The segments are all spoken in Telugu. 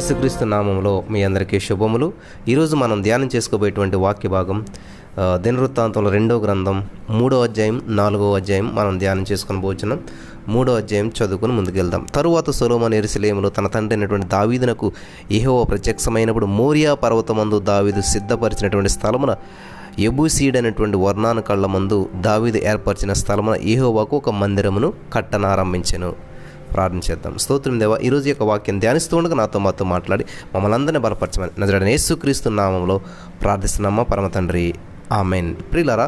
యేసుక్రీస్తు నామంలో మీ అందరికీ శుభములు. ఈరోజు మనం ధ్యానం చేసుకోబోయేటువంటి వాక్య భాగం దినవృత్తాంతంలో 2వ గ్రంథం 3వ అధ్యాయం 4వ అధ్యాయం మనం ధ్యానం చేసుకొని పోతున్నాం. 3వ అధ్యాయం చదువుకుని ముందుకెళ్దాం. తరువాత సొలొమోను యెరూషలేములో తన తండ్రి అయినటువంటి దావీదునకు యెహోవా ప్రత్యక్షమైనప్పుడు మోరియా పర్వతమందు దావీదు సిద్ధపరిచినటువంటి స్థలమున యెబూసీయుడైనటువంటి ఒర్నాను కళ్ళ మందు దావీదు ఏర్పరిచిన స్థలమున యెహోవాకు ఒక మందిరమును కట్టనారంభించెను. ప్రార్థించేద్దాం. స్తోత్రం దేవా, ఈరోజు యొక్క వాక్యం ధ్యానిస్తూ ఉండగా మాతో మాట్లాడి మమ్మల్ని అందరినీ బలపరచమని నజరేయుడైన యేసుక్రీస్తు నామములో ప్రార్థిస్తున్నామా పరమ తండ్రి, ఆమెన్. ప్రియులారా,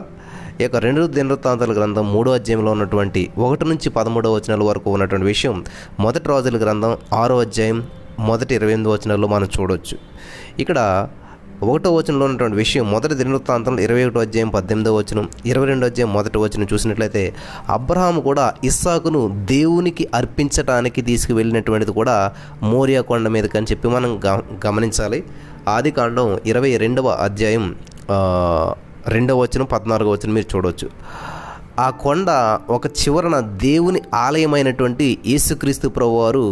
ఈ యొక్క 2 దినవృత్తాంతాల గ్రంథం 3వ అధ్యాయంలో ఉన్నటువంటి 1 నుంచి 13వ వచనాల వరకు ఉన్నటువంటి విషయం మొదటి రాజుల గ్రంథం 6వ అధ్యాయం మొదటి 28వ వచనాల్లో మనం చూడవచ్చు. ఇక్కడ 1వ వచనంలో ఉన్నటువంటి విషయం మొదటి దినవృత్తాంతంలో 21వ అధ్యాయం 18వ వచనం, 22వ అధ్యాయం 1వ వచనం చూసినట్లయితే అబ్రహాము కూడా ఇస్సాకును దేవునికి అర్పించటానికి తీసుకువెళ్ళినటువంటిది కూడా మోరియా కొండ మీదకి అని చెప్పి మనం గమనించాలి. ఆదికాండం 22వ అధ్యాయం 2వ వచనం 14వ వచనం మీరు చూడవచ్చు. ఆ కొండ ఒక చివరన దేవుని ఆలయమైనటువంటి యేసుక్రీస్తు ప్రభువారు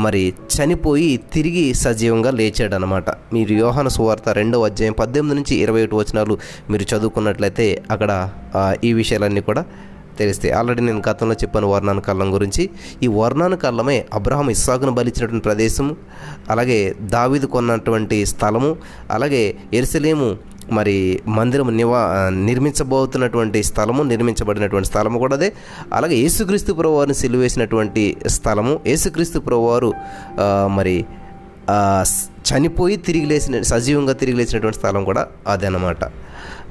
మరి చనిపోయి తిరిగి సజీవంగా లేచాడనమాట. మీరు యోహాను సువార్త 2వ అధ్యాయం 18 నుంచి 21 వచనాలు మీరు చదువుకున్నట్లయితే అక్కడ ఈ విషయాలన్నీ కూడా తెలుస్తాయి. ఆల్రెడీ నేను గతంలో చెప్పాను వర్ణాను కళ్ళం గురించి. ఈ వర్ణాను కళ్ళమే అబ్రహాం ఇస్సాకును బలిచ్చినటువంటి ప్రదేశము, అలాగే దావీదు కొన్నటువంటి స్థలము, అలాగే యెరూషలేము మరి మందిరం నిర్మించబోతున్నటువంటి స్థలము, నిర్మించబడినటువంటి స్థలము కూడా అదే. అలాగే యేసుక్రీస్తు ప్రభువారిని సిలువేసినటువంటి స్థలము, యేసుక్రీస్తు ప్రభువారు మరి చనిపోయి సజీవంగా తిరిగి లేచినటువంటి స్థలం కూడా అదే అన్నమాట.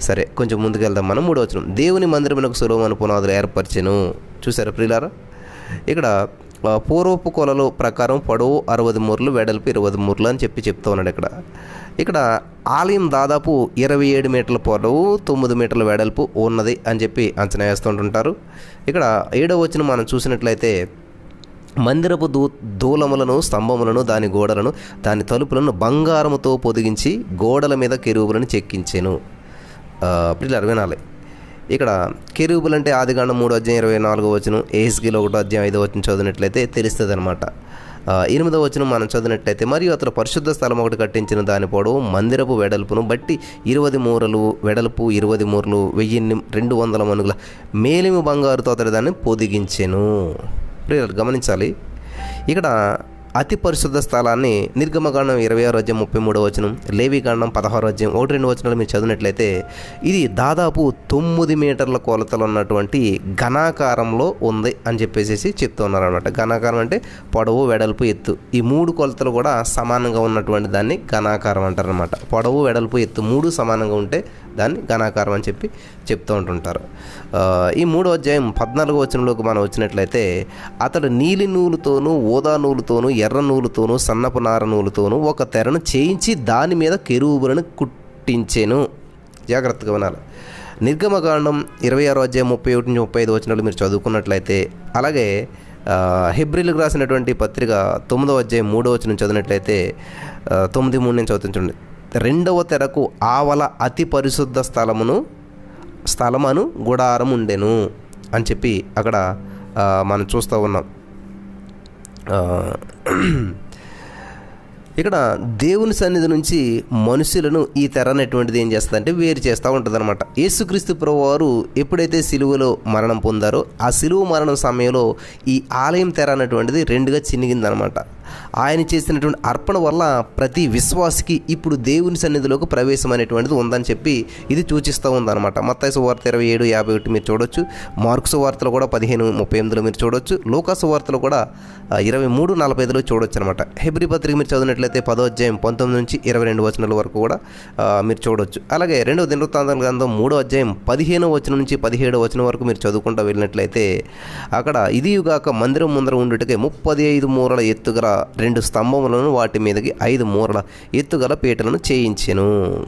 సరే, కొంచెం ముందుకెళ్దాం. మనం 3వ వచనం, దేవుని మందిరమునకు సొలొమోను పునాదులు ఏర్పరిచెను. చూసారా ప్రియులారా, ఇక్కడ పూర్వపు కొలలు ప్రకారం పొడవు 60 మూరలు, వెడల్పు 20 మూరలు అని చెప్తూ ఉన్నాడు. ఇక్కడ ఆలయం దాదాపు 27 మీటర్ల పొడవు, 9 మీటర్ల వెడల్పు ఉన్నది అని చెప్పి అంచనా వేస్తుంటుంటారు. ఇక్కడ 7వ వచనం మనం చూసినట్లయితే మందిరపు దూలములను, స్తంభములను, దాని గోడలను, దాని తలుపులను బంగారముతో పొదిగించి గోడల మీద కెరూబులను చెక్కించెను. పిల్లలు వినాలి. ఇక్కడ కెరూబులు అంటే ఆదికాండం 3వ అధ్యాయం 24వ వచనం, ఎహెజ్కేలు 1వ అధ్యాయం 5వ వచనం చదివినట్లయితే తెలుస్తుంది అనమాట. 8వ వచనం మనం చదివినట్లయితే, మరియు అతను పరిశుద్ధ స్థలం ఒకటి కట్టించిన దాని పొడవు మందిరపు వెడల్పును బట్టి 20 మూరలు, వెడల్పు 20 మూరలు, 1200 మణుగుల మేలిమి బంగారుతో అతడు దాన్ని పొదిగించెను. ప్రియులు గమనించాలి, ఇక్కడ అతి పరిశుద్ధ స్థలాన్ని నిర్గమకాండం 26వ అధ్యాయం 33వ వచనం, లేవీకాండం 16వ అధ్యాయం 1-2 వచనాలు మీరు చదివినట్లయితే ఇది దాదాపు 9 మీటర్ల కొలతలు ఉన్నటువంటి ఘనాకారంలో ఉంది అని చెప్పేసి చెప్తూ ఉన్నారు అనమాట. ఘనాకారం అంటే పొడవు, వెడల్పు, ఎత్తు, ఈ 3 కొలతలు కూడా సమానంగా ఉన్నటువంటి దాన్ని ఘనాకారం అంటారనమాట. పొడవు, వెడల్పు, ఎత్తు 3 సమానంగా ఉంటే దాన్ని ఘనాకారం అని చెప్తూ ఉంటుంటారు. ఈ 3వ అధ్యాయం 14వ వచనంలోకి మనం వచ్చినట్లయితే, అతడు నీలి నూలుతోనూ, ఊదా నూలుతోనూ, ఎర్ర నూలుతోనూ, సన్నపు నార నూలుతోనూ ఒక తెరను చేయించి దాని మీద కెరూబులను కుట్టించెను. జాగ్రత్తగా వినాలి. నిర్గమకాండం 26వ అధ్యాయం 31-35 వచనాలు మీరు చదువుకున్నట్లయితే, అలాగే హెబ్రీలకు రాసినటువంటి పత్రిక 9వ అధ్యాయం 3వ వచనం చదివినట్లయితే 9:3 నుంచి చదువుతుంచండి. 2వ తెరకు ఆవల అతి పరిశుద్ధ స్థలమను గుడారం ఉండెను అని చెప్పి అక్కడ మనం చూస్తూ ఉన్నాం. ఇక్కడ దేవుని సన్నిధి నుంచి మనుషులను ఈ తెర అనేటువంటిది ఏం చేస్తుందంటే వేరు చేస్తూ ఉంటుంది అనమాట. యేసుక్రీస్తు ప్రభువారు ఎప్పుడైతే సిలువలో మరణం పొందారో ఆ సిలువ మరణం సమయంలో ఈ ఆలయం తెర అనేటువంటిది 2గా చినిగిందనమాట. ఆయన చేసినటువంటి అర్పణ వల్ల ప్రతి విశ్వాసికి ఇప్పుడు దేవుని సన్నిధిలోకి ప్రవేశం అనేటువంటిది ఉందని చెప్పి ఇది సూచిస్తూ ఉందన్నమాట. మత్తయి సువార్త 27:51 మీరు చూడొచ్చు. మార్కు సువార్తలో కూడా 15:38 మీరు చూడొచ్చు. లూకా సువార్తలో కూడా 23:45 చూడొచ్చు అనమాట. హెబ్రీ పత్రిక మీరు చదివినట్లయితే 10వ అధ్యాయం 19 నుంచి 22 వచనాల వరకు కూడా మీరు చూడొచ్చు. అలాగే 2వ దినవృత్తాంతాల గ్రంథం 3వ అధ్యాయం 15వ వచనం నుంచి 17వ వచనం వరకు మీరు చదువుకుంటూ వెళ్ళినట్లయితే అక్కడ ఇదియుగాక మందిరం ముందర ఉండుటకే 35 మూరల ఎత్తుగల 2 స్తంభములను, వాటి మీదకి 5 మూరల ఎత్తుగల పీటలను చేయించెను.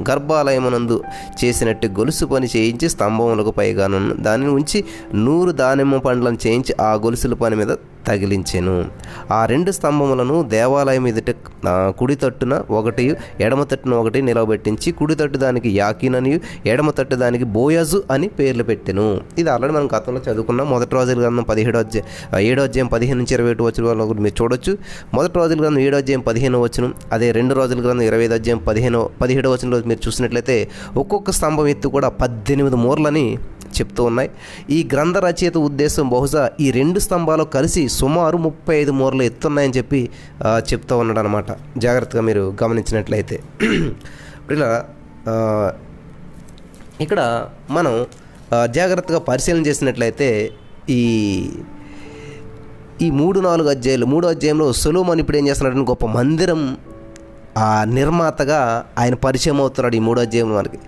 గర్భాలయమునందు చేసినట్టు గొలుసు పని చేయించి స్తంభములకు పైగాను దాని నుంచి 100 దానిమ్మ పండ్లను చేయించి ఆ గొలుసుల పని మీద తగిలించెను. ఆ 2 స్తంభములను దేవాలయం ఎదుట కుడి తట్టున ఒకటి, ఎడమ తట్టున ఒకటి నిలవబెట్టించి, కుడి తట్టు దానికి యాకీననియు, ఎడమ తట్టు దానికి బోయజు అని పేర్లు పెట్టెను. ఇది ఆల్రెడీ మనం గతంలో చదువుకున్నాం. మొదటి రోజుల గ్రంథం 7వ అధ్యాయం 15 నుంచి 21 వచనాల మీరు చూడొచ్చు. మొదటి రోజుల గ్రంథం 7వ అధ్యాయం 15వ వచనం, అదే 2 రోజుల గ్రంథం 25వ అధ్యాయం 17వ వచనంలో మీరు చూసినట్లయితే ఒక్కొక్క స్తంభం ఎత్తు కూడా 18 మూరలని చెప్తూ ఉన్నాయి. ఈ గ్రంథ రచయిత ఉద్దేశం బహుశా ఈ 2 స్తంభాలు కలిసి సుమారు 35 మూరలు ఎత్తున్నాయని చెప్పి చెప్తూ ఉన్నాడు అనమాట. జాగ్రత్తగా మీరు గమనించినట్లయితే ఇలా ఇక్కడ మనం జాగ్రత్తగా పరిశీలన చేసినట్లయితే ఈ 3-4 అధ్యాయాలు, 3వ అధ్యాయంలో సొలొమోను ఇప్పుడు ఏం చేస్తున్నాడు, గొప్ప మందిరం నిర్మాతగా ఆయన పరిచయం అవుతున్నాడు. ఈ 3వ అధ్యాయంలో మనకి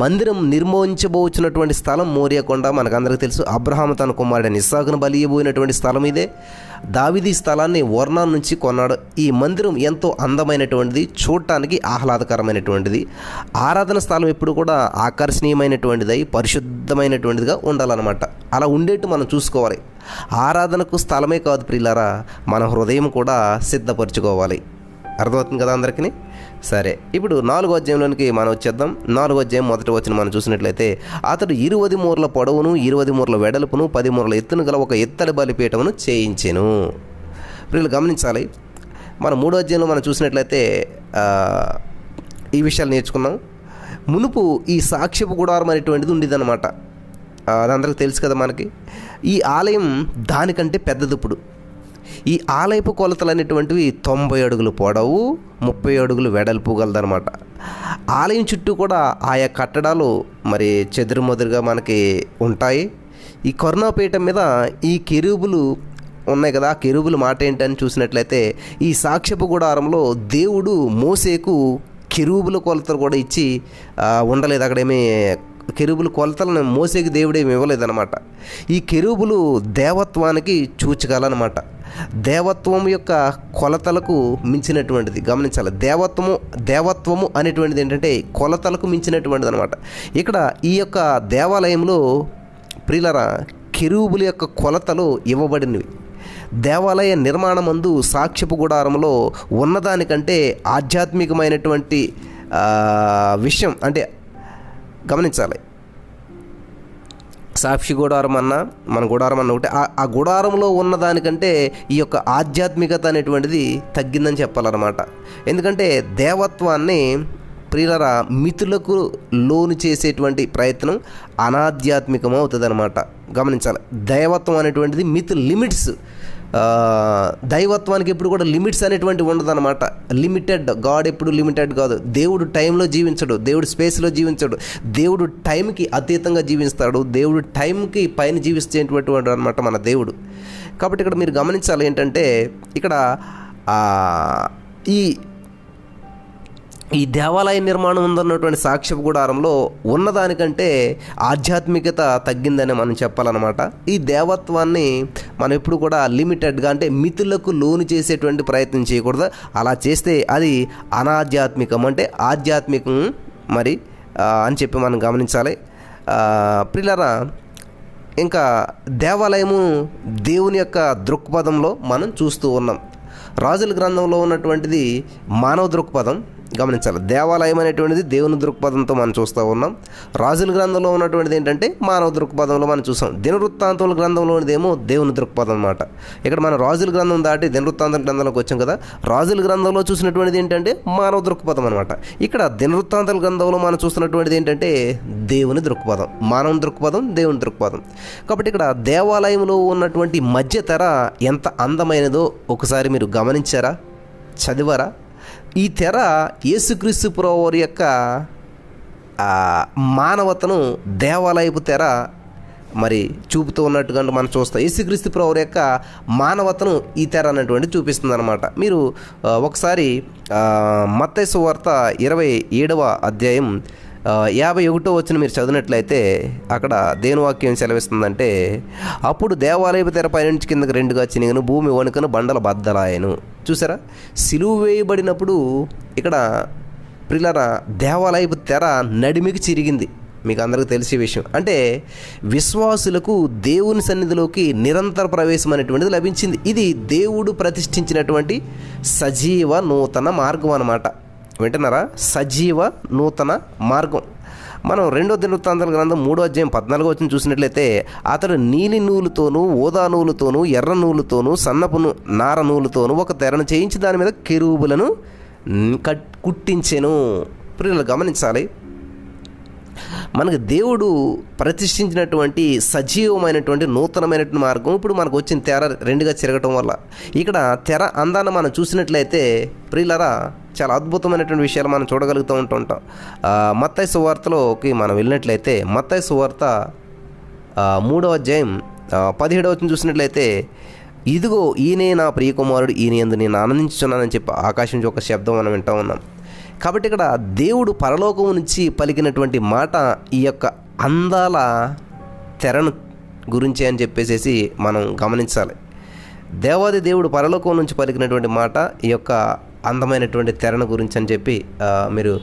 మందిరం నిర్మించబోచున్నటువంటి స్థలం మోరియా కొండ మనకందరికీ తెలుసు. అబ్రహాము తన కుమారుడైన ఇస్సాకును బలి ఇవ్వబోయినటువంటి స్థలం ఇదే. దావీదు ఈ స్థలాన్ని ఒర్నా నుంచి కొన్నాడు. ఈ మందిరం ఎంతో అందమైనటువంటిది, చూడటానికి ఆహ్లాదకరమైనటువంటిది. ఆరాధన స్థలం ఎప్పుడు కూడా ఆకర్షణీయమైనటువంటిది, పరిశుద్ధమైనటువంటిదిగా ఉండాలన్నమాట. అలా ఉండేట్టు మనం చూసుకోవాలి. ఆరాధనకు స్థలమే కాదు ప్రియులారా, మన హృదయం కూడా సిద్ధపరచుకోవాలి. అర్థమవుతుంది కదా అందరికీ? సరే, ఇప్పుడు 4వ అధ్యాయంలోనికి మనం వచ్చేద్దాం. 4వ అధ్యాయం 1వ వచనం మనం చూసినట్లయితే, అతడు 20 మూరల పొడవును 20 మూరల వెడల్పును 10 మూరల ఎత్తును గల ఒక ఎత్తడి బలిపీఠమును చేయించెను. వీళ్ళు గమనించాలి. మనం 3వ అధ్యాయంలో మనం చూసినట్లయితే ఈ విషయాలు నేర్చుకున్నాం. మునుపు ఈ సాక్ష్యపు గుడారం అనేటువంటిది ఉండేదన్నమాట. అదందరికీ తెలుసు కదా మనకి. ఈ ఆలయం దానికంటే పెద్దది. ఇప్పుడు ఈ ఆలయపు కొలతలు అనేటువంటివి 90 అడుగులు పొడవు, 30 అడుగులు వెడల్పు గలదనమాట. ఆలయం చుట్టూ కూడా ఆయా కట్టడాలు మరి చెదురుమదురుగా మనకి ఉంటాయి. ఈ కరుణాపీఠం మీద ఈ కెరూబులు ఉన్నాయి కదా, ఆ కెరూబుల మాట ఏంటని చూసినట్లయితే, ఈ సాక్ష్యపు గుడారంలో దేవుడు మోసేకు కెరూబుల కొలతలు కూడా ఇచ్చి ఉండలేదు. అక్కడేమీ కెరూబుల కొలతలను మోసేకి దేవుడేమి ఇవ్వలేదన్నమాట. ఈ కెరూబులు దేవత్వానికి సూచకాలన్నమాట. దేవత్వం యొక్క కొలతలకు మించినటువంటిది. గమనించాలి, దేవత్వము అనేటువంటిది ఏంటంటే కొలతలకు మించినటువంటిది అనమాట. ఇక్కడ ఈ యొక్క దేవాలయంలో ప్రియులరా కెరూబుల యొక్క కొలతలు ఇవ్వబడినవి. దేవాలయ నిర్మాణమందు సాక్ష్యపు గుడారంలో ఉన్నదానికంటే ఆధ్యాత్మికమైనటువంటి విషయం అంటే గమనించాలి. సాక్షి గుడారం అన్న మన గుడారం అన్న ఒకటి, ఆ గుడారంలో ఉన్నదానికంటే ఈ యొక్క ఆధ్యాత్మికత అనేటువంటిది తగ్గిందని చెప్పాలన్నమాట. ఎందుకంటే దేవత్వాన్ని ప్రియులరా మితులకు లోను చేసేటువంటి ప్రయత్నం అనాధ్యాత్మికం అవుతుంది అనమాట. గమనించాలి, దైవత్వం అనేటువంటిది మిత్ లిమిట్స్. దైవత్వానికి ఎప్పుడు కూడా లిమిట్స్ అనేటువంటి ఉండదన్నమాట. లిమిటెడ్ గాడ్ ఎప్పుడు లిమిటెడ్ కాదు. దేవుడు టైంలో జీవించడు, దేవుడు స్పేస్లో జీవించడు, దేవుడు టైంకి అతీతంగా జీవిస్తాడు, దేవుడు టైంకి పైన జీవిస్తేటువంటి అనమాట మన దేవుడు. కాబట్టి ఇక్కడ మీరు గమనించాలి ఏంటంటే, ఇక్కడ ఈ దేవాలయ నిర్మాణం ఉందన్నటువంటి సాక్ష్యపు గుడారంలో ఉన్నదానికంటే ఆధ్యాత్మికత తగ్గిందని మనం చెప్పాలన్నమాట. ఈ దేవత్వాన్ని మనం ఎప్పుడు కూడా లిమిటెడ్గా అంటే మితులకు లోను చేసేటువంటి ప్రయత్నం చేయకూడదు. అలా చేస్తే అది అనాధ్యాత్మికం, అంటే ఆధ్యాత్మికం మరి అని చెప్పి మనం గమనించాలి. ప్రియులారా, ఇంకా దేవాలయము దేవుని యొక్క దృక్పథంలో మనం చూస్తూ ఉన్నాం. రాజుల గ్రంథంలో ఉన్నటువంటిది మానవ దృక్పథం. గమనించాలి, దేవాలయం అనేటువంటిది దేవుని దృక్పథంతో మనం చూస్తూ ఉన్నాం. రాజుల గ్రంథంలో ఉన్నటువంటిది ఏంటంటే మానవ దృక్పథంలో మనం చూసాం. దినవృత్తాంతముల గ్రంథంలోనిదేమో దేవుని దృక్పథం అన్నమాట. ఇక్కడ మనం రాజుల గ్రంథం దాటి దినవృత్తాంత గ్రంథంలోకి వచ్చాం కదా. రాజుల గ్రంథంలో చూసినటువంటిది ఏంటంటే మానవ దృక్పథం అనమాట. ఇక్కడ దినవృత్తాంతాల గ్రంథంలో మనం చూస్తున్నటువంటిది ఏంటంటే దేవుని దృక్పథం, మానవ దృక్పథం, దేవుని దృక్పథం. కాబట్టి ఇక్కడ దేవాలయంలో ఉన్నటువంటి మధ్య తెర ఎంత అందమైనదో ఒకసారి మీరు గమనించారా, చదివారా? ఈ తెర యేసుక్రీస్తు ప్రభువారి యొక్క మానవతను దేవాలయపు తెర మరి చూపుతూ ఉన్నట్టుగా మనం చూస్తాం. యేసుక్రీస్తు ప్రభువారి యొక్క మానవతను ఈ తెర అనేటువంటి చూపిస్తుంది అనమాట. మీరు ఒకసారి మత్తయి సువార్త 27వ అధ్యాయం 51వ వచనం మీరు చదివినట్లయితే అక్కడ దేవుని వాక్యం సెలవిస్తుందంటే, అప్పుడు దేవాలయపు తెర పైనుంచి కిందకి రెండుగా చినిగను, భూమి వణుకను, బండల బద్దలాయను. చూసారా, సిలువ వేయబడినప్పుడు ఇక్కడ ప్రియులారా దేవాలయపు తెర నడిమికి చిరిగింది. మీకు అందరికీ తెలిసే విషయం. అంటే విశ్వాసులకు దేవుని సన్నిధిలోకి నిరంతర ప్రవేశం అనేటువంటిది లభించింది. ఇది దేవుడు ప్రతిష్ఠించినటువంటి సజీవ నూతన మార్గం అన్నమాట. వింటున్నారా? సజీవ నూతన మార్గం. మనం 2వ దినవృత్తాంతాల గ్రంథం 3వ అధ్యాయం 14 చూసినట్లయితే, అతడు నీలి నూలుతోనూ ఊదా నూలుతోనూ ఎర్ర నూలుతోనూ సన్నపు నార నూలుతోనూ ఒక తెరను చేయించి దాని మీద కెరూబులను కుట్టించెను. ప్రియులు గమనించాలి, మనకు దేవుడు ప్రతిష్ఠించినటువంటి సజీవమైనటువంటి నూతనమైనటువంటి మార్గం ఇప్పుడు మనకు వచ్చిన తెర 2గా తిరగటం వల్ల. ఇక్కడ తెర అందాన్ని మనం చూసినట్లయితే ప్రియులరా, చాలా అద్భుతమైనటువంటి విషయాలు మనం చూడగలుగుతూ ఉంటుంటాం. మత్తయి సువార్తలోకి మనం వెళ్ళినట్లయితే, మత్తయి సువార్త 3వ అధ్యాయం 17వ వచనం చూసినట్లయితే, ఇదిగో ఈయనే నా ప్రియకుమారుడు, ఈయన యందు నేను ఆనందించుచున్నానని చెప్పి ఆకాశం నుంచి ఒక శబ్దం మనం వింటూ ఉన్నాం. కాబట్టి ఇక్కడ దేవుడు పరలోకం నుంచి పలికినటువంటి మాట ఈ యొక్క అందాల తెరను గురించి అని చెప్పేసి మనం గమనించాలి. దేవాది దేవుడు పరలోకం నుంచి పలికినటువంటి మాట ఈ యొక్క అందమైనటువంటి తెరను గురించి అని చెప్పి మీరు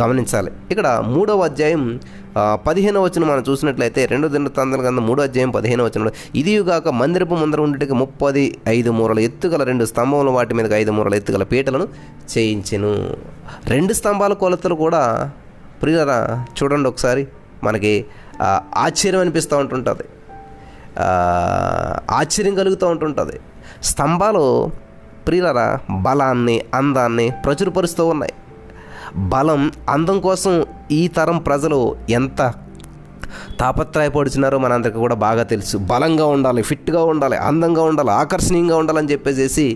గమనించాలి. ఇక్కడ 3వ అధ్యాయం 15వ వచనం మనం చూసినట్లయితే, 2వ దినవృత్తాంతాల గ్రంథం 3వ అధ్యాయం 15వ వచనంలో, ఇదియుగాక మందిరపు ముందర ఉండేటికి 35 మూరల ఎత్తుగల 2 స్తంభములు, వాటి మీదకి 5 మూరల ఎత్తుగల పీటలను చేయించెను. 2 స్తంభాల కొలతలు కూడా ప్రియులారా చూడండి ఒకసారి, మనకి ఆశ్చర్యం అనిపిస్తూ ఉంటుంటుంది, ఆశ్చర్యం కలుగుతూ ఉంటుంటుంది. స్తంభాలు ప్రియులారా బలాన్ని, అందాన్ని ప్రచురపరుస్తూ ఉన్నాయి. బలం, అందం కోసం ఈ తరం ప్రజలు ఎంత తాపత్రయపడుచున్నారో మనందరికీ కూడా బాగా తెలుసు. బలంగా ఉండాలి, ఫిట్గా ఉండాలి, అందంగా ఉండాలి, ఆకర్షణీయంగా ఉండాలని చెప్పేసి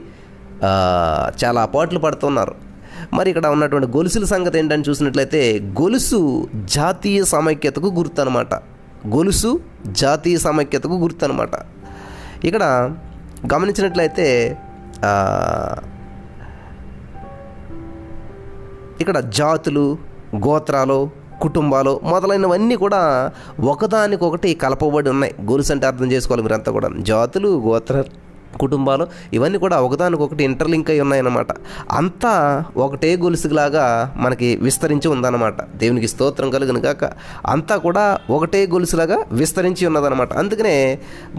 చాలా పాటలు పడుతున్నారు. మరి ఇక్కడ ఉన్నటువంటి గొలుసుల సంగతి ఏంటని చూసినట్లయితే, గొలుసు జాతీయ సమైక్యతకు గుర్తు అనమాట. గొలుసు జాతీయ సమైక్యతకు గుర్తు అనమాట. ఇక్కడ గమనించినట్లయితే ఇక్కడ జాతులు, గోత్రాలు, కుటుంబాలు మొదలైనవన్నీ కూడా ఒకదానికొకటి కలపబడి ఉన్నాయి. గొలుసు అంటే అర్థం చేసుకోవాలి మీరంతా కూడా. జాతులు, గోత్రాలు, కుటుంబాలు ఇవన్నీ కూడా ఒకదానికొకటి ఇంటర్లింక్ అయి ఉన్నాయన్నమాట. అంతా ఒకటే గొలుసులాగా మనకి విస్తరించి ఉందన్నమాట. దేవునికి స్తోత్రం కలుగును గాక. అంతా కూడా ఒకటే గొలుసులాగా విస్తరించి ఉన్నదన్నమాట. అందుకనే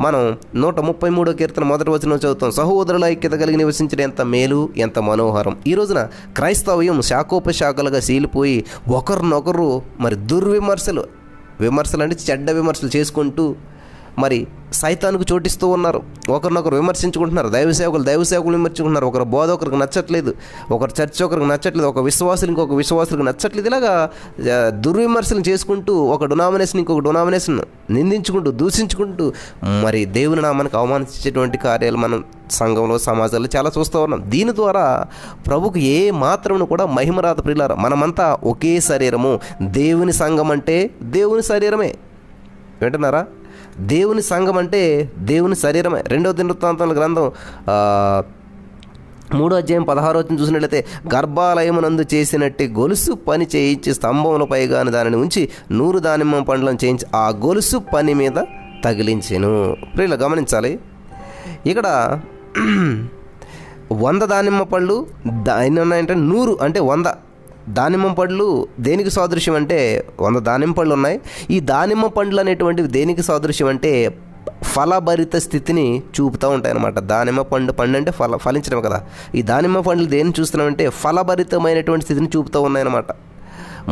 మనం 133వ కీర్తన 1వ వచనం చదువుతాం, సహోదరుల ఐక్యత కలిగి నివసించడం ఎంత మేలు, ఎంత మనోహరం. ఈ రోజున క్రైస్తవ్యం శాఖోపశాఖలుగా సీలిపోయి ఒకరినొకరు మరి విమర్శలు అంటే చెడ్డ విమర్శలు చేసుకుంటూ మరి సైతానికి చోటిస్తూ ఉన్నారు. ఒకరినొకరు విమర్శించుకుంటున్నారు. దైవ సేవకులు విమర్శించుకుంటున్నారు. ఒకరు బోధ ఒకరికి నచ్చట్లేదు, ఒకరు చర్చ ఒకరికి నచ్చట్లేదు, ఒక విశ్వాసులు ఇంకొక విశ్వాసులకు నచ్చట్లేదు. ఇలాగా దుర్విమర్శలు చేసుకుంటూ ఒక డొనామినేషన్ ఇంకొక డొనామినేషన్ నిందించుకుంటూ, దూషించుకుంటూ మరి దేవుని నామానికి అవమానించేటువంటి కార్యాలు మనం సంఘంలో, సమాజంలో చాలా చూస్తూ ఉన్నాం. దీని ద్వారా ప్రభుకు ఏ మాత్రమును కూడా మహిమ రాదు ప్రియులారా. మనమంతా ఒకే శరీరము. దేవుని సంఘం అంటే దేవుని శరీరమే. వింటున్నారా? దేవుని సంఘం అంటే దేవుని శరీరమే. 2వ దినవృత్తాంతాల గ్రంథం 3వ అధ్యాయం 16వ వచనం చూసినట్లయితే, గర్భాలయమునందు చేసినట్టు గొలుసు పని చేయించి స్తంభంలో పైగాని దానిని ఉంచి 100 దానిమ్మ పండ్లను చేయించి ఆ గొలుసు పని మీద తగిలించెను. ప్రియులు గమనించాలి, ఇక్కడ 100 దానిమ్మ పళ్ళు ఎన్ని ఉన్నాయంటే 100 అంటే 100 దానిమ్మ పళ్ళు దేనికి సాదృశ్యం అంటే 100 దానిమ్మ పళ్ళు ఉన్నాయి. ఈ దానిమ్మ పండ్లు అనేటువంటివి దేనికి సాదృశ్యం అంటే ఫలభరిత స్థితిని చూపుతూ ఉంటాయి అన్నమాట. దానిమ్మ పండు అంటే ఫలించడం కదా. ఈ దానిమ్మ పండ్లు దేన్ని చూస్తున్నామంటే ఫలభరితమైనటువంటి స్థితిని చూపుతూ ఉన్నాయన్నమాట.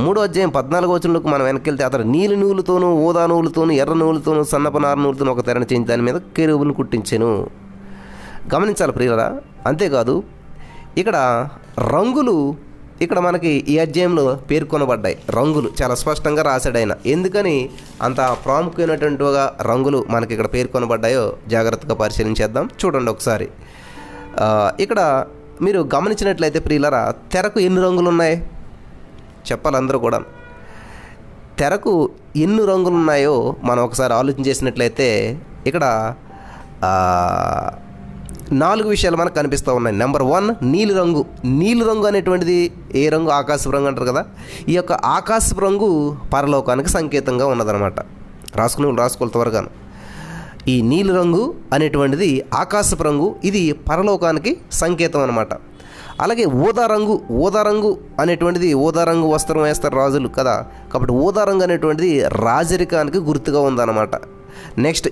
3వ అధ్యాయం 14వ వచనంలోకి మనం వెనక్కి అతడు నీలి నూలుతోనూ, ఊదా నూలుతోనూ, ఎర్ర నూలుతోనూ, సన్నపు నార నూలుతోనూ ఒక తెరను చేయించి దాని మీద కెరూబును కుట్టించెను. గమనించాలి ప్రియులారా. అంతేకాదు ఇక్కడ రంగులు ఇక్కడ మనకి ఈ అధ్యాయంలో పేర్కొనబడ్డాయి. రంగులు చాలా స్పష్టంగా రాశాడు ఆయన. ఎందుకని అంత ప్రాముఖ్యమైనటువంటిగా రంగులు మనకి ఇక్కడ పేర్కొనబడ్డాయో జాగ్రత్తగా పరిశీలించేద్దాం. చూడండి ఒకసారి. ఇక్కడ మీరు గమనించినట్లయితే ప్రియులారా, తెరకు ఎన్ని రంగులు ఉన్నాయి చెప్పాలి అందరూ కూడా. తెరకు ఎన్ని రంగులు ఉన్నాయో మనం ఒకసారి ఆలోచన చేసినట్లయితే ఇక్కడ 4 విషయాలు మనకు కనిపిస్తూ ఉన్నాయి. నెంబర్ 1 నీలిరంగు. నీలిరంగు అనేటువంటిది ఏ రంగు? ఆకాశపు రంగు అంటారు కదా. ఈ యొక్క ఆకాశపు రంగు పరలోకానికి సంకేతంగా ఉన్నదనమాట. రాసుకోవాలి త్వరగాను. ఈ నీలిరంగు అనేటువంటిది ఆకాశపు రంగు, ఇది పరలోకానికి సంకేతం అనమాట. అలాగే ఊదా రంగు అనేటువంటిది, ఊదా రంగు వస్త్రం వేస్తారు రాజులు కదా, కాబట్టి ఊదా రంగు అనేటువంటిది రాజరికానికి గుర్తుగా ఉందన్నమాట. నెక్స్ట్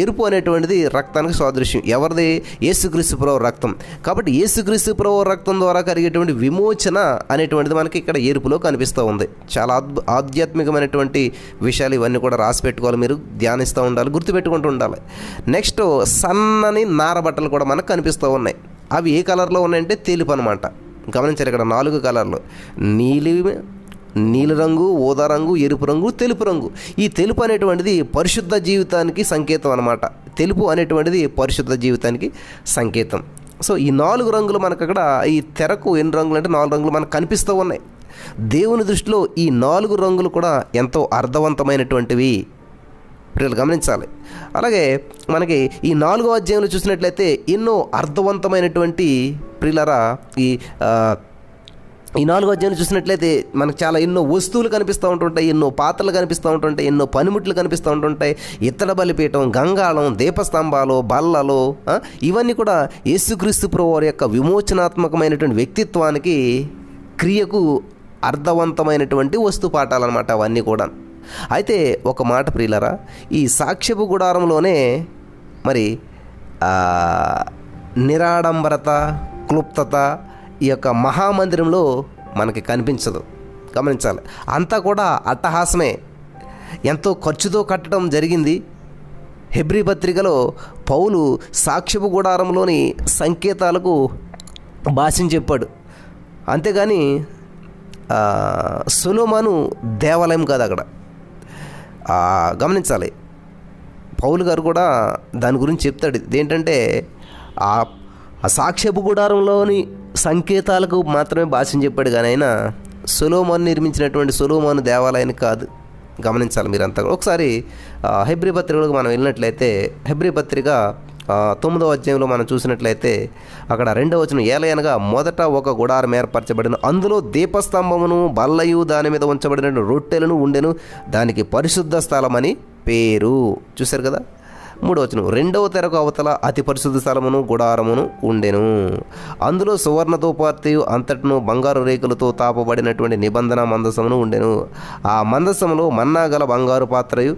ఎరుపు అనేటువంటిది రక్తానికి సాదృశ్యం. ఎవరిది? యేసుక్రీస్తు ప్రభువు రక్తం. కాబట్టి యేసుక్రీస్తు ప్రభువు రక్తం ద్వారా కలిగేటువంటి విమోచన అనేటువంటిది మనకి ఇక్కడ ఎరుపులో కనిపిస్తూ ఉంది. చాలా ఆధ్యాత్మికమైనటువంటి విషయాలు ఇవన్నీ కూడా రాసి పెట్టుకోవాలి, మీరు ధ్యానిస్తూ ఉండాలి, గుర్తుపెట్టుకుంటూ ఉండాలి. నెక్స్ట్ సన్నని నార బట్టలు కూడా మనకు కనిపిస్తూ ఉన్నాయి. అవి ఏ కలర్లో ఉన్నాయంటే తెలుపు అనమాట. గమనించారు, ఇక్కడ 4 కలర్లు: నీలి రంగు, ఊదా రంగు, ఎరుపు రంగు, తెలుపు రంగు. ఈ తెలుపు అనేటువంటిది పరిశుద్ధ జీవితానికి సంకేతం అనమాట. తెలుపు అనేటువంటిది పరిశుద్ధ జీవితానికి సంకేతం. సో ఈ 4 రంగులు మనకు అక్కడ, ఈ తెరకు ఎన్ని రంగులు అంటే 4 రంగులు మనకు కనిపిస్తూ ఉన్నాయి. దేవుని దృష్టిలో ఈ 4 రంగులు కూడా ఎంతో అర్థవంతమైనటువంటివి, ప్రియులు గమనించాలి. అలాగే మనకి ఈ 4వ అధ్యాయంలో చూసినట్లయితే ఎన్నో అర్థవంతమైనటువంటి, ప్రియులరా, ఈ 4వ అధ్యాయం చూసినట్లయితే మనకు చాలా ఎన్నో వస్తువులు కనిపిస్తూ ఉంటుంటాయి, ఎన్నో పాత్రలు కనిపిస్తూ ఉంటుంటాయి, ఎన్నో పనిముట్లు కనిపిస్తూ ఉంటుంటాయి. ఇత్తడి బలిపీఠం, గంగాళం, దీపస్తంభాలు, బల్లలు, ఇవన్నీ కూడా యేసుక్రీస్తు ప్రభువారి యొక్క విమోచనాత్మకమైనటువంటి వ్యక్తిత్వానికి, క్రియకు అర్థవంతమైనటువంటి వస్తు పాఠాలు అన్నమాట అవన్నీ కూడా. అయితే ఒక మాట ప్రియులరా, ఈ సాక్ష్యపు గుడారంలోనే మరి నిరాడంబరత, క్లుప్తత ఈ యొక్క మహామందిరంలో మనకి కనిపించదు. గమనించాలి, అంతా కూడా అట్టహాసమే, ఎంతో ఖర్చుతో కట్టడం జరిగింది. హెబ్రీ పత్రికలో పౌలు సాక్ష్యపు గుడారంలోని సంకేతాలకు భాష్యం చెప్పాడు. అంతేగాని సొలొమోను దేవాలయం కాదు అక్కడ. గమనించాలి, పౌలు గారు కూడా దాని గురించి చెప్తాడు. ఇదేంటంటే ఆ సాక్ష్యపు గుడారంలోని సంకేతాలకు మాత్రమే భాష్యం చెప్పాడు, కానీ ఆయన సొలొమోను నిర్మించినటువంటి సొలొమోను దేవాలయానికి కాదు. గమనించాలి మీరంతా. ఒకసారి హెబ్రీ పత్రికలకు మనం వెళ్ళినట్లయితే, హెబ్రీ పత్రిక 9వ అధ్యాయంలో మనం చూసినట్లయితే అక్కడ 2వ వచనం: ఏలయనగా మొదట ఒక గుడారం ఏర్పరచబడిన, అందులో దీపస్తంభమును బల్లయు దాని మీద ఉంచబడిన రొట్టెలను ఉండెను, దానికి పరిశుద్ధ స్థలమని పేరు. చూశారు కదా. 3వ వచనం: 2వ తెరకు అవతల అతి పరిశుద్ధ స్థలమును గుడారమును ఉండెను, అందులో సువర్ణతో పార్తియు అంతటను బంగారు రేకులతో తాపబడినటువంటి నిబంధన మందసమును ఉండెను, ఆ మందసములో మన్నా గల బంగారు పాత్రయు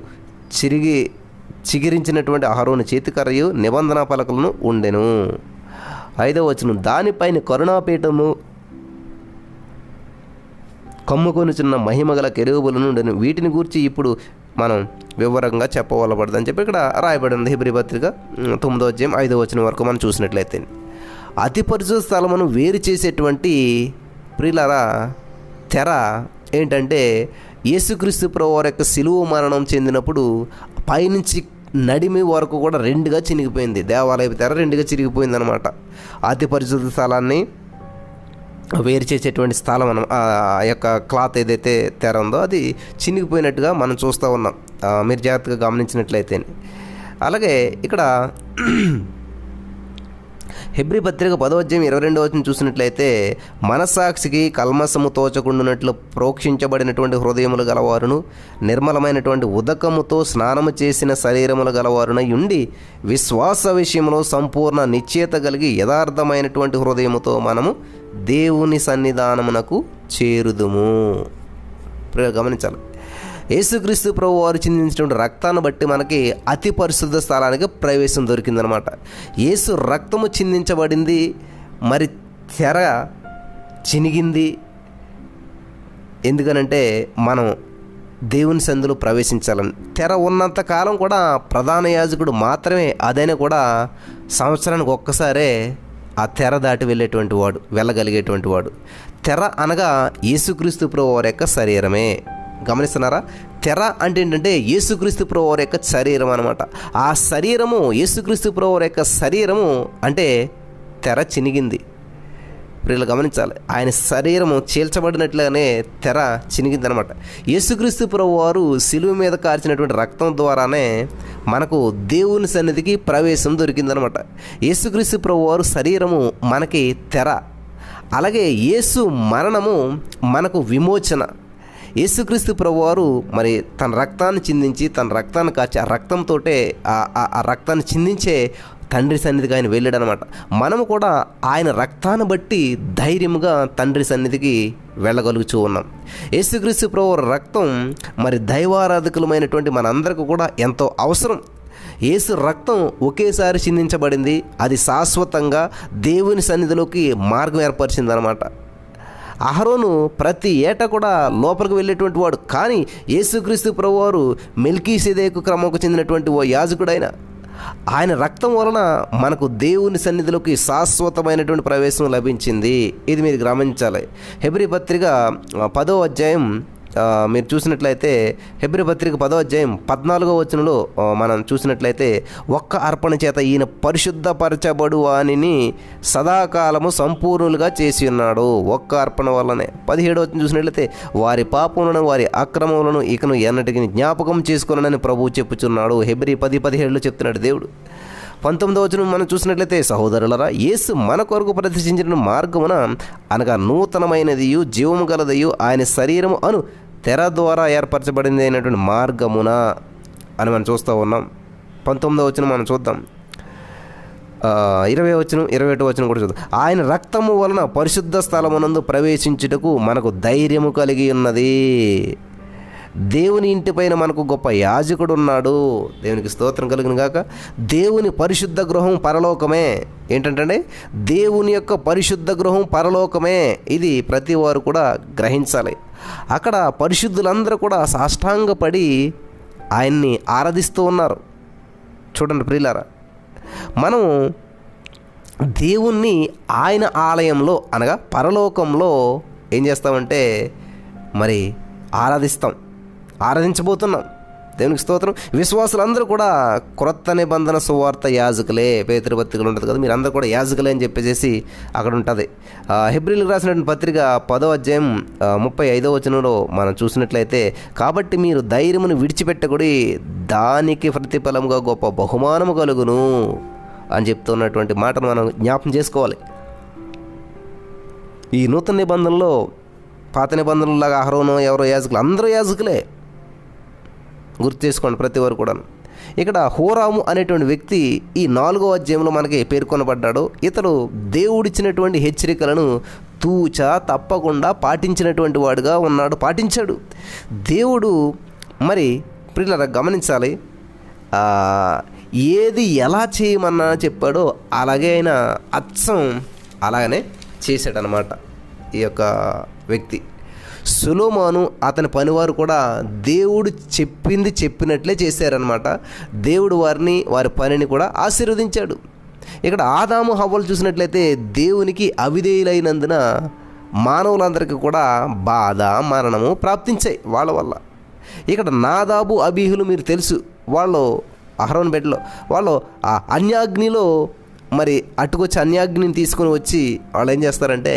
చిగిరించినటువంటి అహరోను చేతికర్రయు నిబంధన పలకలను ఉండెను. 5వ వచనం: దానిపైన కరుణాపీఠము కమ్ముకొనుచున్న మహిమగల కెరూబులను ఉండెను, వీటిని గూర్చి ఇప్పుడు మనం వివరంగా చెప్పవలపడదని చెప్పి ఇక్కడ రాయబడి ఉంది. హెబ్రీ పత్రిక 9వ అధ్యాయం 5వ వచనం వరకు మనం చూసినట్లయితే, అతి పరిశుద్ధ స్థలమును వేరు చేసేటువంటి, ప్రియులారా, తెర ఏంటంటే యేసుక్రీస్తు ప్రభువారి యొక్క శిలువ మరణం చెందినప్పుడు పైనుంచి నడిమి వరకు కూడా 2గా చినిగిపోయింది. దేవాలయ తెర 2గా చిరిగిపోయింది అనమాట. అతి పరిశుద్ధ స్థలాన్ని వేరు చేసేటువంటి స్థలం మనం, ఆ యొక్క క్లాత్ ఏదైతే తెర ఉందో అది చినిగిపోయినట్టుగా మనం చూస్తూ ఉన్నాం, మీరు జాగ్రత్తగా గమనించినట్లయితే. అలాగే ఇక్కడ హెబ్రీ పత్రిక 10వ అధ్యాయం 22వ వచనం చూసినట్లయితే, మనస్సాక్షికి కల్మసము తోచకుండునట్లు ప్రోక్షించబడినటువంటి హృదయములు గలవారును, నిర్మలమైనటువంటి ఉదకముతో స్నానము చేసిన శరీరములు గలవారునై ఉండి, విశ్వాస విషయంలో సంపూర్ణ నిశ్చయత కలిగి యథార్థమైనటువంటి హృదయముతో మనము దేవుని సన్నిధానమునకు చేరుదుము. గమనించాలి, యేసుక్రీస్తు ప్రభు వారు చిందించినటువంటి రక్తాన్ని బట్టి మనకి అతి పరిశుద్ధ స్థలానికి ప్రవేశం దొరికిందనమాట. యేసు రక్తము చిందించబడింది, మరి తెర చినిగింది. ఎందుకనంటే మనం దేవుని సందులో ప్రవేశించాలని. తెర ఉన్నంత కాలం కూడా ప్రధాన యాజకుడు మాత్రమే, అదైనా కూడా సంవత్సరానికి ఒక్కసారే ఆ తెర దాటి వెళ్ళగలిగేటువంటి వాడు. తెర అనగా యేసుక్రీస్తు ప్రభు వారి యొక్క శరీరమే. గమనిస్తున్నారా? తెర అంటే ఏంటంటే యేసుక్రీస్తు ప్రభు వారి యొక్క శరీరం అనమాట. ఆ శరీరము, యేసుక్రీస్తు ప్రభు వారి యొక్క శరీరము అంటే తెర చినిగింది. ప్రియులు గమనించాలి, ఆయన శరీరము చీల్చబడినట్లుగానే తెర చినిగిందనమాట. యేసుక్రీస్తు ప్రభు వారు శిలువ మీద కార్చినటువంటి రక్తం ద్వారానే మనకు దేవుని సన్నిధికి ప్రవేశం దొరికిందనమాట. యేసుక్రీస్తు ప్రభు వారు శరీరము మనకి తెర. అలాగే యేసు మరణము మనకు విమోచన. యేసుక్రీస్తు ప్రభువారు మరి తన రక్తాన్ని చిందించి, తన రక్తాన్ని కాచి, ఆ రక్తంతో ఆ రక్తాన్ని చిందించే తండ్రి సన్నిధికి ఆయన వెళ్ళాడు అనమాట. మనము కూడా ఆయన రక్తాన్ని బట్టి ధైర్యముగా తండ్రి సన్నిధికి వెళ్ళగలుగుతూ ఉన్నాం. యేసుక్రీస్తు ప్రభువు రక్తం మరి దైవారాధకులమైనటువంటి మనందరికీ కూడా ఎంతో అవసరం. యేసు రక్తం ఒకేసారి చిందించబడింది. అది శాశ్వతంగా దేవుని సన్నిధిలోకి మార్గం ఏర్పరిచిందనమాట. అహరోను ప్రతి ఏటా కూడా లోపలికి వెళ్ళేటువంటి వాడు, కానీ యేసుక్రీస్తు ప్రభువారు మెల్కీసెదెకు క్రమంకు చెందినటువంటి ఓ యాజకుడైన ఆయన రక్తం వలన మనకు దేవుని సన్నిధిలోకి శాశ్వతమైనటువంటి ప్రవేశం లభించింది. ఇది మీరు గమనించాలి. హెబ్రీ పత్రిక 10వ అధ్యాయం మీరు చూసినట్లయితే, హెబ్రీ పత్రిక 10వ అధ్యాయం 14వ వచనంలో మనం చూసినట్లయితే, ఒక్క అర్పణ చేత ఈయన పరిశుద్ధపరచబడు వానిని సదాకాలము సంపూర్ణులుగా చేసి ఉన్నాడు. ఒక్క అర్పణ వల్లనే. 17వ వచనం చూసినట్లయితే, వారి పాపములను వారి అక్రమములను ఇకను ఎన్నటికి జ్ఞాపకం చేసుకున్నానని ప్రభువు చెప్పుచున్నాడు. హెబ్రీ 10:17లో చెప్తున్నాడు దేవుడు. 19వ వచనం మనం చూసినట్లయితే, సహోదరులరా, యేసు మన కొరకు ప్రదర్శించిన మార్గమున అనగా నూతనమైనదియు జీవము గలదయు ఆయన శరీరము అను తెర ద్వారా ఏర్పరచబడింది అయినటువంటి మార్గమున అని మనం చూస్తూ ఉన్నాం. 19వ వచనం మనం చూద్దాం. 20వ వచనం 21వ వచనం కూడా చూద్దాం. ఆయన రక్తము వలన పరిశుద్ధ స్థలమునందు ప్రవేశించుటకు మనకు ధైర్యము కలిగి ఉన్నది. దేవుని ఇంటిపైన మనకు గొప్ప యాజకుడు ఉన్నాడు. దేవునికి స్తోత్రం కలుగును గాక. దేవుని పరిశుద్ధ గృహం పరలోకమే. ఏంటంటే దేవుని యొక్క పరిశుద్ధ గృహం పరలోకమే. ఇది ప్రతి వారు కూడా గ్రహించాలి. అక్కడ పరిశుద్ధులందరూ కూడా సాష్టాంగపడి ఆయన్ని ఆరాధిస్తూ ఉన్నారు. చూడండి ప్రియులారా, మనం దేవుణ్ణి ఆయన ఆలయంలో అనగా పరలోకంలో ఏం చేస్తామంటే మరి ఆరాధించబోతున్నాం. దేవునికి స్తోత్రం. విశ్వాసులందరూ కూడా క్రొత్త నిబంధన సువార్త యాజకులే. పేతురు పత్రికలు ఉంటుంది కదా, మీరు అందరూ కూడా యాజకులే అని చెప్పేసి అక్కడ ఉంటుంది. హెబ్రీలకు రాసినటువంటి పత్రిక 10వ అధ్యాయం 35వ వచనంలో మనం చూసినట్లయితే, కాబట్టి మీరు ధైర్యమును విడిచిపెట్టకూడి దానికి ప్రతిఫలముగా గొప్ప బహుమానము కలుగును అని చెప్తున్నటువంటి మాటను మనం జ్ఞాపకం చేసుకోవాలి. ఈ నూతన నిబంధనలో పాత నిబంధనలాగా అహరోను ఎవరో యాజకులు, అందరూ యాజకులే. గుర్తు చేసుకోండి ప్రతి వారు కూడా. ఇక్కడ హోరాము అనేటువంటి వ్యక్తి ఈ 4వ అధ్యాయంలో మనకి పేర్కొనబడ్డాడు. ఇతడు దేవుడిచ్చినటువంటి హెచ్చరికలను తూచా తప్పకుండా పాటించినటువంటి వాడుగా ఉన్నాడు, పాటించాడు. దేవుడు మరి ప్రియులారా గమనించాలి, ఏది ఎలా చేయమన్నా చెప్పాడో అలాగే ఆయన అచ్చం అలాగనే చేశాడనమాట ఈ యొక్క వ్యక్తి. సొలొమోను అతని పనివారు కూడా దేవుడు చెప్పినట్లే చేశారనమాట. దేవుడు వారి పనిని కూడా ఆశీర్వదించాడు. ఇక్కడ ఆదాము హవ్వలు చూసినట్లయితే దేవునికి అవిధేయులైనందున మానవులందరికీ కూడా బాధ మరణము ప్రాప్తించాయి వాళ్ళ వల్ల. ఇక్కడ నాదాబు అబీహులు మీరు తెలుసు, వాళ్ళు అహరోను బిడ్డలు, వాళ్ళు ఆ అన్యాగ్నిలో మరి అటుకొచ్చి అన్యాగ్నిని తీసుకుని వచ్చి వాళ్ళు ఏం చేస్తారంటే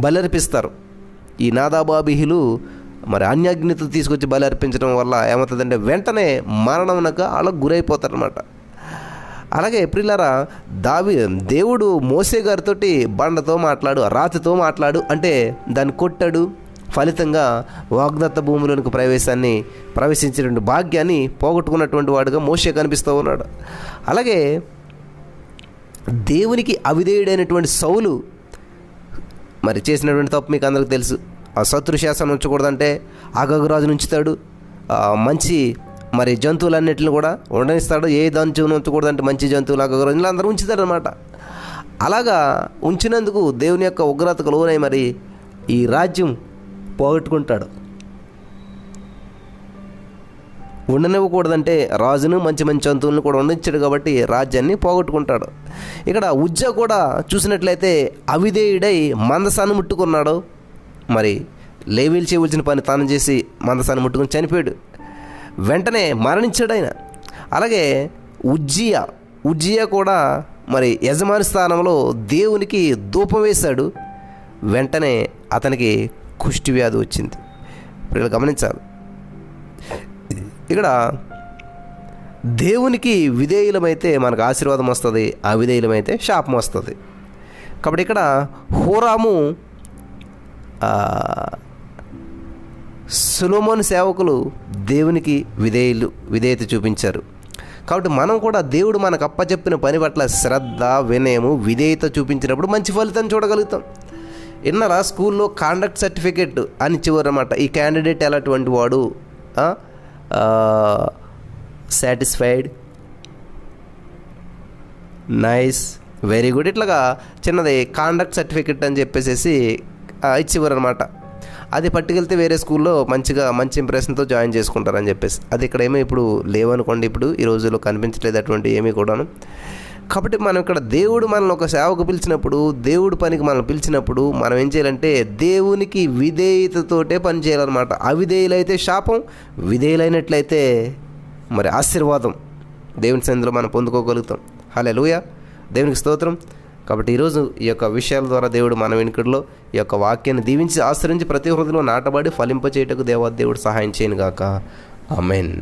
బలర్పిస్తారు. ఈ నాదాబాబిహులు మరి అన్యాగ్నితో తీసుకొచ్చి బలి అర్పించడం వల్ల ఏమవుతుందంటే వెంటనే మరణంనకు వాళ్ళకు గురైపోతారనమాట. అలాగే ప్రియులారా, దేవుడు మోసే గారితో బండతో మాట్లాడు, రాతితో మాట్లాడు అంటే దాన్ని కొట్టాడు. ఫలితంగా వాగ్దత్త భూమిలోనికి ప్రవేశించినటువంటి భాగ్యాన్ని పోగొట్టుకున్నటువంటి వాడుగా మోషే కనిపిస్తూ ఉన్నాడు. అలాగే దేవునికి అవిధేయుడైనటువంటి సౌలు మరి చేసినటువంటి తప్పు మీకు అందరికీ తెలుసు. ఆ శత్రుశాసనం ఉంచకూడదంటే అగగురాజును ఉంచుతాడు. మంచి మరి జంతువులన్నిటిని కూడా ఉండనిస్తాడు. ఏ జంతువును ఉంచకూడదంటే మంచి జంతువులు అగగురాజులు అందరూ ఉంచుతాడు అనమాట. అలాగా ఉంచినందుకు దేవుని యొక్క ఉగ్రతకు లోనై మరి ఈ రాజ్యం పోగొట్టుకుంటాడు. ఉండనివ్వకూడదంటే రాజును మంచి జంతువులను కూడా ఉండించాడు కాబట్టి రాజ్యాన్ని పోగొట్టుకుంటాడు. ఇక్కడ ఉజ్జా కూడా చూసినట్లయితే అవిధేయుడై మందసాన్ని ముట్టుకున్నాడు. మరి లేవీలు చేయవలసిన పని తాను చేసి మందసాన్ని ముట్టుకుని చనిపోయాడు. వెంటనే మరణించాడు ఆయన. అలాగే ఉజ్జియా కూడా మరి యజమాని స్థానంలో దేవునికి ధూపం వేశాడు. వెంటనే అతనికి కుష్టి వ్యాధి వచ్చింది. ఇప్పుడు గమనించాలి, ఇక్కడ దేవునికి విధేయులమైతే మనకు ఆశీర్వాదం వస్తుంది, అవిధేయులమైతే శాపం వస్తుంది. కాబట్టి ఇక్కడ హోరాము సొలొమోను సేవకులు దేవునికి విధేయత చూపించారు. కాబట్టి మనం కూడా దేవుడు మనకు అప్పచెప్పిన పని పట్ల శ్రద్ధ, వినయము, విధేయత చూపించినప్పుడు మంచి ఫలితం చూడగలుగుతాం. ఇన్నరా స్కూల్లో కాండక్ట్ సర్టిఫికెట్ అని ఇచ్చేవారన్నమాట. ఈ క్యాండిడేట్ ఎలాంటి వాడు, సాటిస్ఫైడ్, నైస్, వెరీ గుడ్, ఇట్లాగా చిన్నది కాండక్ట్ సర్టిఫికెట్ అని చెప్పేసి ఇచ్చేవారనమాట. అది పట్టుకెళ్తే వేరే స్కూల్లో మంచి ఇంప్రెషన్తో జాయిన్ చేసుకుంటారని చెప్పేసి. అది ఇక్కడ ఏమీ ఇప్పుడు లేవనుకోండి, ఇప్పుడు ఈ రోజుల్లో కనిపించలేదు అటువంటి ఏమీ కూడాను. కాబట్టి మనం ఇక్కడ దేవుడు మనల్ని ఒక సేవకు పిలిచినప్పుడు, దేవుడు పనికి మనల్ని పిలిచినప్పుడు మనం ఏం చేయాలంటే దేవునికి విధేయతతోటే పని చేయాలన్నమాట. అవిధేయులైతే శాపం, విధేయులైనట్లయితే మరి ఆశీర్వాదం దేవుని సన్నిధిలో మనం పొందుకోగలుగుతాం. హల్లెలూయా, దేవునికి స్తోత్రం. కాబట్టి ఈరోజు ఈ యొక్క విషయాల ద్వారా దేవుడు మన వెనుకడిలో ఈ యొక్క వాక్యాన్ని దీవించి ఆశ్రయించి ప్రతి హృదయంలో నాటబడి ఫలింపచేయటకు దేవుడు సహాయం చేయను గాక. ఆమేన్.